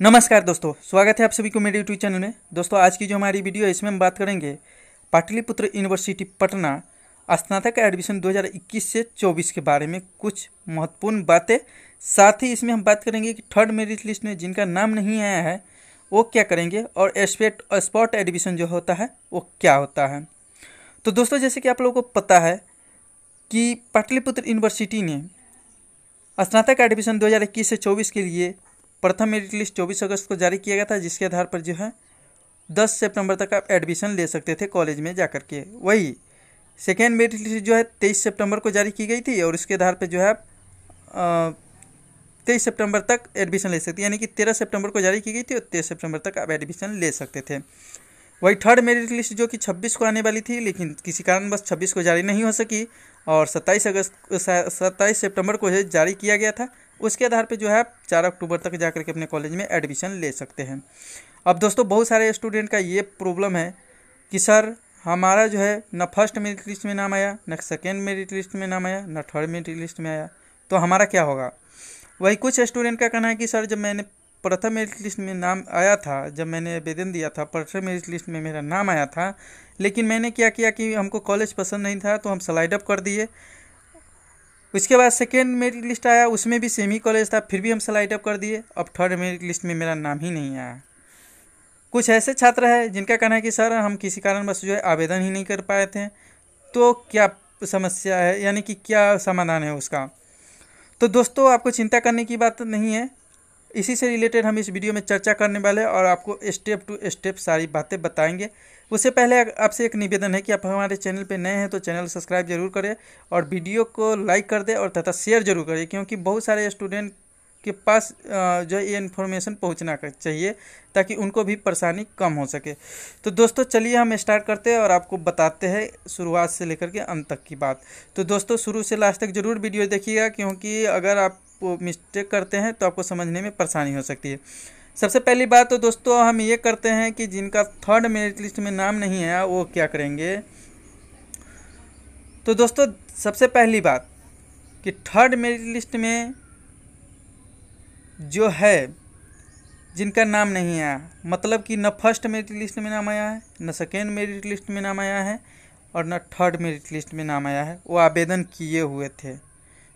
नमस्कार दोस्तों, स्वागत है आप सभी को मेरे यूट्यूब चैनल में। दोस्तों, आज की जो हमारी वीडियो है इसमें हम बात करेंगे पाटलिपुत्र यूनिवर्सिटी पटना स्नातक एडमिशन 2021 से 24 के बारे में कुछ महत्वपूर्ण बातें। साथ ही इसमें हम बात करेंगे कि थर्ड मेरिट लिस्ट में जिनका नाम नहीं आया है वो क्या करेंगे और स्पॉट एडमिशन जो होता है वो क्या होता है। तो दोस्तों, जैसे कि आप लोगों को पता है कि पाटलिपुत्र यूनिवर्सिटी ने स्नातक एडमिशन 2021 से 24 के लिए प्रथम मेरिट लिस्ट 24 अगस्त को जारी किया गया था, जिसके आधार पर जो है 10 सितंबर तक आप एडमिशन ले सकते थे कॉलेज में जाकर के। वही सेकेंड मेरिट लिस्ट जो है 23 सितंबर को जारी की गई थी और इसके आधार पर जो है आप 23 सितंबर तक एडमिशन ले सकते, यानी कि 13 सितंबर को जारी की गई थी और 23 सितंबर तक आप एडमिशन ले सकते थे। वही थर्ड मेरिट लिस्ट जो कि 26 को आने वाली थी, लेकिन किसी कारणवश 26 को जारी नहीं हो सकी और 27 सितंबर को जारी किया गया था। उसके आधार पे जो है आप 4 अक्टूबर तक जाकर के अपने कॉलेज में एडमिशन ले सकते हैं। अब दोस्तों, बहुत सारे स्टूडेंट का ये प्रॉब्लम है कि सर हमारा जो है न फर्स्ट मेरिट लिस्ट में नाम आया, न सेकेंड मेरिट लिस्ट में नाम आया, न थर्ड मेरिट लिस्ट में आया, तो हमारा क्या होगा। वही कुछ स्टूडेंट का कहना है कि सर जब मैंने प्रथम मेरिट लिस्ट में नाम आया था, जब मैंने आवेदन दिया था प्रथम मेरिट लिस्ट में मेरा नाम आया था, लेकिन मैंने क्या किया कि हमको कॉलेज पसंद नहीं था तो हम स्लाइड अप कर दिए। उसके बाद सेकेंड मेरिट लिस्ट आया, उसमें भी सेम ही कॉलेज था, फिर भी हम स्लाइड अप कर दिए। अब थर्ड मेरिट लिस्ट में मेरा नाम ही नहीं आया। कुछ ऐसे छात्र हैं जिनका कहना है कि सर हम किसी कारणवश जो है आवेदन ही नहीं कर पाए थे, तो क्या समस्या है, यानी कि क्या समाधान है उसका। तो दोस्तों, आपको चिंता करने की बात नहीं है, इसी से रिलेटेड हम इस वीडियो में चर्चा करने वाले हैं और आपको स्टेप टू स्टेप सारी बातें बताएंगे। उससे पहले आपसे एक निवेदन है कि आप हमारे चैनल पे नए हैं तो चैनल सब्सक्राइब जरूर करें और वीडियो को लाइक कर दें और तथा शेयर जरूर करें, क्योंकि बहुत सारे स्टूडेंट के पास जो ये इन्फॉर्मेशन पहुंचना चाहिए ताकि उनको भी परेशानी कम हो सके। तो दोस्तों, चलिए हम स्टार्ट करते हैं और आपको बताते हैं शुरुआत से लेकर के अंत तक की बात। तो दोस्तों, शुरू से लास्ट तक जरूर वीडियो देखिएगा, क्योंकि अगर आप मिस्टेक करते हैं तो आपको समझने में परेशानी हो सकती है। सबसे पहली बात तो दोस्तों हम ये करते हैं कि जिनका थर्ड मेरिट लिस्ट में नाम नहीं है वो क्या करेंगे। तो दोस्तों, सबसे पहली बात कि थर्ड मेरिट लिस्ट में जो है जिनका नाम नहीं आया, मतलब कि न फर्स्ट मेरिट लिस्ट में नाम आया है, न सेकेंड मेरिट लिस्ट में नाम आया है और न थर्ड मेरिट लिस्ट में नाम आया है, वो आवेदन किए हुए थे,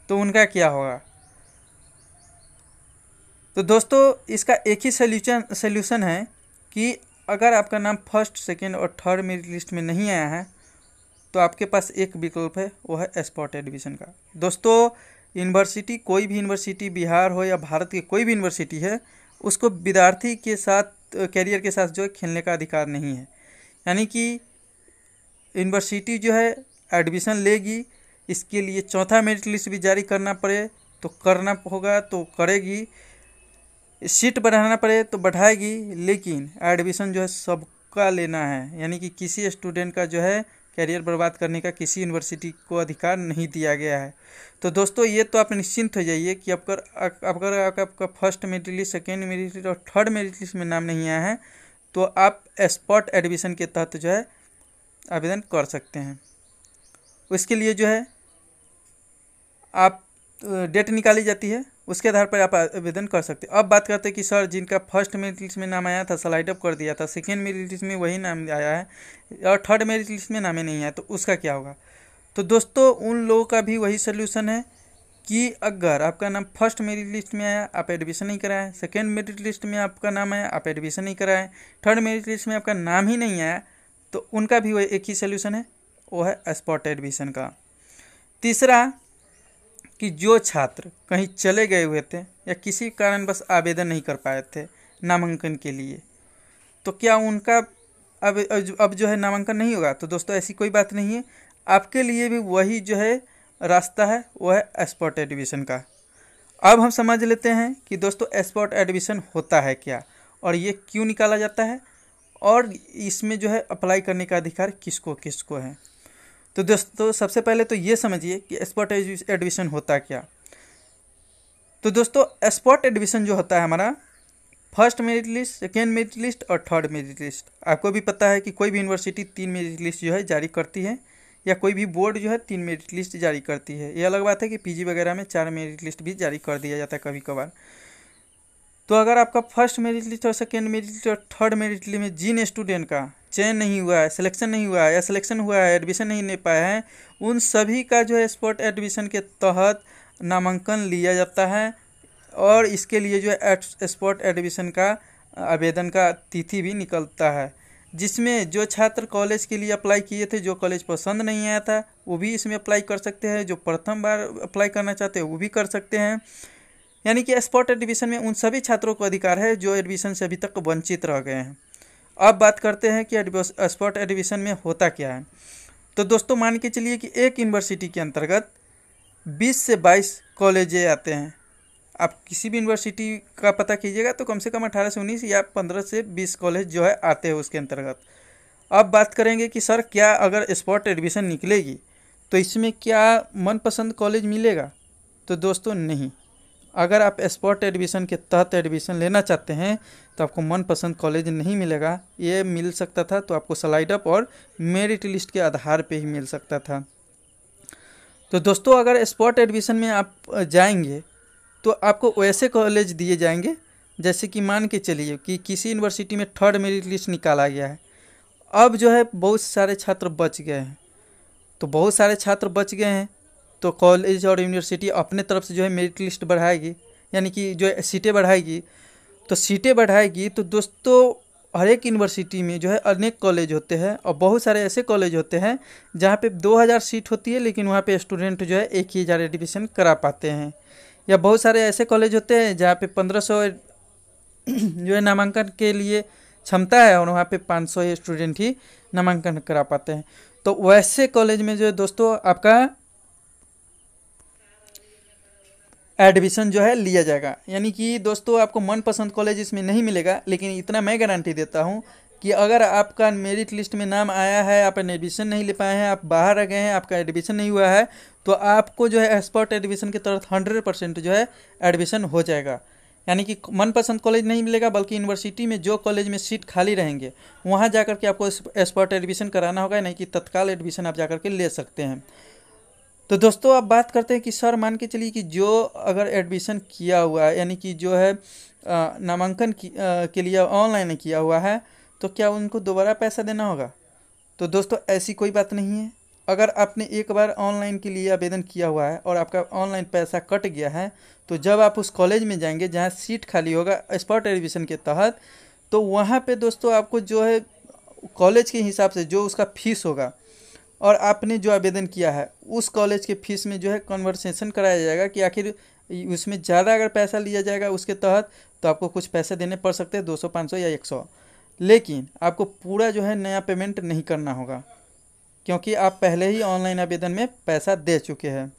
तो उनका क्या होगा। तो दोस्तों, इसका एक ही सल्यूशन है कि अगर आपका नाम फर्स्ट सेकेंड और थर्ड मेरिट लिस्ट में नहीं आया है तो आपके पास एक विकल्प है, वो है स्पॉट एडमिशन का। दोस्तों, यूनिवर्सिटी, कोई भी यूनिवर्सिटी, बिहार हो या भारत की कोई भी यूनिवर्सिटी है, उसको विद्यार्थी के साथ कैरियर के साथ जो है खेलने का अधिकार नहीं है। यानी कि यूनिवर्सिटी जो है एडमिशन लेगी, इसके लिए चौथा मेरिट लिस्ट भी जारी करना पड़े तो करना होगा, तो करेगी, सीट बढ़ाना पड़े तो बढ़ाएगी, लेकिन एडमिशन जो है सबका लेना है। यानी कि किसी स्टूडेंट का जो है कैरियर बर्बाद करने का किसी यूनिवर्सिटी को अधिकार नहीं दिया गया है। तो दोस्तों, ये तो आप निश्चिंत हो जाइए कि अगर आपका first merit list, second merit list और थर्ड मेरिट लिस्ट में नाम नहीं आया है तो आप स्पॉट एडमिशन के तहत जो है आवेदन कर सकते हैं। उसके लिए जो है आप डेट निकाली जाती है, उसके आधार पर आप आवेदन कर सकते हैं। अब बात करते हैं कि सर जिनका फर्स्ट मेरिट लिस्ट में नाम आया था, स्लाइड अप कर दिया था, सेकेंड मेरिट लिस्ट में वही नाम आया है और थर्ड मेरिट लिस्ट में नाम नहीं आया, तो उसका क्या होगा। तो दोस्तों, उन लोगों का भी वही सोल्यूशन है कि अगर आपका नाम फर्स्ट मेरिट लिस्ट में आया, आप एडमिशन नहीं कराएं, सेकेंड मेरिट लिस्ट में आपका नाम आया, आप एडमिशन नहीं कराएं, थर्ड मेरिट लिस्ट में आपका नाम ही नहीं आया, तो उनका भी वही एक ही सोल्यूशन है, वो है स्पॉट एडमिशन का। तीसरा, कि जो छात्र कहीं चले गए हुए थे या किसी कारण बस आवेदन नहीं कर पाए थे नामांकन के लिए, तो क्या उनका अब जो है नामांकन नहीं होगा। तो दोस्तों, ऐसी कोई बात नहीं है, आपके लिए भी वही जो है रास्ता है, वो है स्पॉट एडमिशन का। अब हम समझ लेते हैं कि दोस्तों स्पॉट एडमिशन होता है क्या और ये क्यों निकाला जाता है और इसमें जो है अप्लाई करने का अधिकार किसको किसको है। तो दोस्तों, सबसे पहले तो ये समझिए कि स्पॉट एडमिशन होता क्या। तो दोस्तों, स्पॉट एडमिशन जो होता है हमारा first merit list, second merit list और थर्ड मेरिट लिस्ट। आपको भी पता है कि कोई भी यूनिवर्सिटी 3 मेरिट लिस्ट जो है जारी करती है, या कोई भी बोर्ड जो है 3 मेरिट लिस्ट जारी करती है। ये अलग बात है कि पीजी वगैरह में 4 मेरिट लिस्ट भी जारी कर दिया जाता है कभी कभार। तो अगर आपका फर्स्ट मेरिट लिस्ट और सेकेंड मेरिट लिस्ट और थर्ड मेरिट लिस्ट में जिन स्टूडेंट का चयन नहीं हुआ है, सिलेक्शन नहीं हुआ है या सिलेक्शन हुआ है एडमिशन नहीं ले पाए हैं, उन सभी का जो है स्पॉट एडमिशन के तहत नामांकन लिया जाता है। और इसके लिए जो है स्पॉट एडमिशन का आवेदन का तिथि भी निकलता है, जिसमें जो छात्र कॉलेज के लिए अप्लाई किए थे, जो कॉलेज पसंद नहीं आया था, वो भी इसमें अप्लाई कर सकते हैं। जो प्रथम बार अप्लाई करना चाहते हैं वो भी कर सकते हैं। यानी कि स्पॉट एडमिशन में उन सभी छात्रों को अधिकार है जो एडमिशन से अभी तक वंचित रह गए हैं। अब बात करते हैं कि स्पॉट एडमिशन में होता क्या है। तो दोस्तों मान के चलिए कि एक यूनिवर्सिटी के अंतर्गत 20 से 22 कॉलेज आते हैं। आप किसी भी यूनिवर्सिटी का पता कीजिएगा तो कम से कम 18 से 19 या 15 से 20 कॉलेज जो है आते हैं उसके अंतर्गत। अब बात करेंगे कि सर क्या अगर स्पॉट एडमिशन निकलेगी तो इसमें क्या मनपसंद कॉलेज मिलेगा? तो दोस्तों नहीं। अगर आप स्पॉट एडमिशन के तहत एडमिशन लेना चाहते हैं तो आपको मनपसंद कॉलेज नहीं मिलेगा। ये मिल सकता था तो आपको स्लाइड अप और मेरिट लिस्ट के आधार पे ही मिल सकता था। तो दोस्तों अगर स्पॉट एडमिशन में आप जाएंगे तो आपको वैसे कॉलेज दिए जाएंगे, जैसे कि मान के चलिए कि किसी यूनिवर्सिटी में थर्ड मेरिट लिस्ट निकाला गया है। अब जो है बहुत सारे छात्र बच गए हैं, तो बहुत सारे छात्र बच गए हैं तो कॉलेज और यूनिवर्सिटी अपने तरफ से जो है मेरिट लिस्ट बढ़ाएगी, यानी कि जो है सीटें बढ़ाएगी। तो सीटें बढ़ाएगी तो दोस्तों हर एक यूनिवर्सिटी में जो है अनेक कॉलेज होते हैं और बहुत सारे ऐसे कॉलेज होते हैं जहाँ पे 2000 सीट होती है, लेकिन वहाँ पे स्टूडेंट जो है 1000 एडमिशन करा पाते हैं। या बहुत सारे ऐसे कॉलेज होते हैं जहाँ पे 1500 जो है नामांकन के लिए क्षमता है और वहाँ पे 500 स्टूडेंट ही नामांकन करा पाते हैं। तो वैसे कॉलेज में जो है दोस्तों आपका एडमिशन जो है लिया जाएगा। यानी कि दोस्तों आपको मनपसंद कॉलेज इसमें नहीं मिलेगा, लेकिन इतना मैं गारंटी देता हूँ कि अगर आपका मेरिट लिस्ट में नाम आया है, आप एडमिशन नहीं ले पाए हैं, आप बाहर रह गए हैं, आपका एडमिशन नहीं हुआ है, तो आपको जो है स्पॉट एडमिशन के तहत 100% जो है एडमिशन हो जाएगा। यानी कि मनपसंद कॉलेज नहीं मिलेगा, बल्कि यूनिवर्सिटी में जो कॉलेज में सीट खाली रहेंगे वहाँ जाकर के आपको स्पॉट एडमिशन कराना होगा, नहीं कि तत्काल एडमिशन आप जाकर के ले सकते हैं। तो दोस्तों अब बात करते हैं कि सर मान के चलिए कि जो अगर एडमिशन किया हुआ है, यानी कि जो है नामांकन के लिए ऑनलाइन किया हुआ है, तो क्या उनको दोबारा पैसा देना होगा? तो दोस्तों ऐसी कोई बात नहीं है। अगर आपने एक बार ऑनलाइन के लिए आवेदन किया हुआ है और आपका ऑनलाइन पैसा कट गया है, तो जब आप उस कॉलेज में जाएंगे जहाँ सीट खाली होगा स्पॉट एडमिशन के तहत, तो वहाँ पे दोस्तों आपको जो है कॉलेज के हिसाब से जो उसका फीस होगा और आपने जो आवेदन किया है उस कॉलेज के फीस में जो है कन्वर्सेशन कराया जाएगा कि आखिर उसमें ज़्यादा अगर पैसा लिया जाएगा उसके तहत तो आपको कुछ पैसे देने पड़ सकते हैं, 200, 500 या 100, लेकिन आपको पूरा जो है नया पेमेंट नहीं करना होगा, क्योंकि आप पहले ही ऑनलाइन आवेदन में पैसा दे चुके हैं।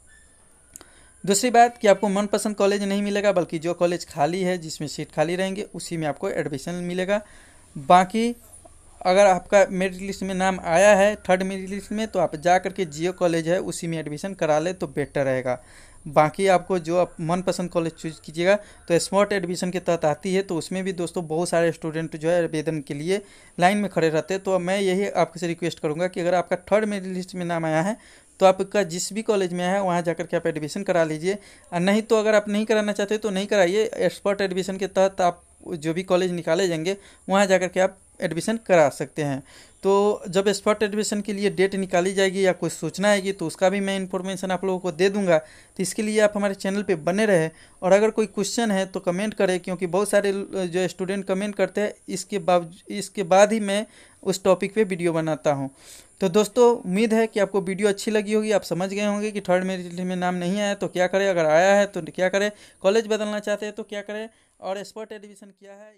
दूसरी बात कि आपको मनपसंद कॉलेज नहीं मिलेगा, बल्कि जो कॉलेज खाली है जिसमें सीट खाली रहेंगे उसी में आपको एडमिशन मिलेगा। बाकी अगर आपका मेरिट लिस्ट में नाम आया है थर्ड मेरिट लिस्ट में, तो आप जा करके जियो कॉलेज है उसी में एडमिशन करा ले तो बेटर रहेगा। बाकी आपको जो आप मनपसंद कॉलेज चूज कीजिएगा तो स्पॉट एडमिशन के तहत आती है, तो उसमें भी दोस्तों बहुत सारे स्टूडेंट जो है आवेदन के लिए लाइन में खड़े रहते हैं। तो मैं यही आपसे रिक्वेस्ट करूँगा कि अगर आपका थर्ड मेरिट लिस्ट में नाम आया है तो आपका जिस भी कॉलेज में है वहाँ जाकर के आप एडमिशन करा लीजिए, और नहीं तो अगर आप नहीं कराना चाहते तो नहीं कराइए। स्पॉट एडमिशन के तहत आप जो भी कॉलेज निकाले जाएंगे वहाँ जाकर के आप एडमिशन करा सकते हैं। तो जब स्पॉट एडमिशन के लिए डेट निकाली जाएगी या कोई सूचना आएगी तो उसका भी मैं इन्फॉर्मेशन आप लोगों को दे दूंगा। तो इसके लिए आप हमारे चैनल पे बने रहे, और अगर कोई क्वेश्चन है तो कमेंट करें, क्योंकि बहुत सारे जो स्टूडेंट कमेंट करते हैं इसके बाद ही मैं उस टॉपिक पे वीडियो बनाता हूँ। तो दोस्तों उम्मीद है कि आपको वीडियो अच्छी लगी होगी, आप समझ गए होंगे कि थर्ड मेरिट लिस्ट में नाम नहीं आया तो क्या करें, अगर आया है तो क्या करें, कॉलेज बदलना चाहते हैं तो क्या करें, और स्पॉट एडमिशन किया है।